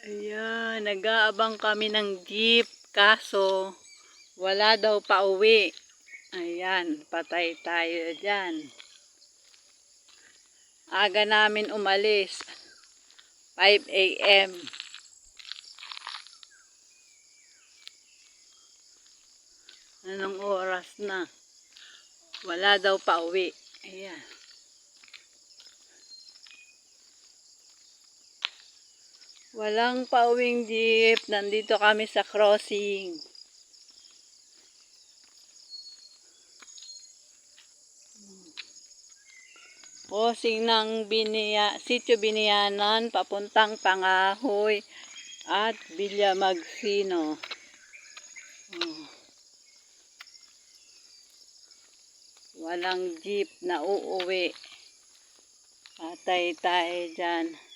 Ayan, nag-aabang kami ng jeep, kaso wala daw pauwi. Ayan, patay tayo dyan. Aga namin umalis, 5 a.m. Anong oras na? Wala daw pauwi. Ayan. Walang pauwing jeep. Nandito kami sa crossing. Crossing ng Sitio Biniyanan, papuntang Pangahoy at Villa Magsino. Walang jeep na uuwi. Patay tayo dyan.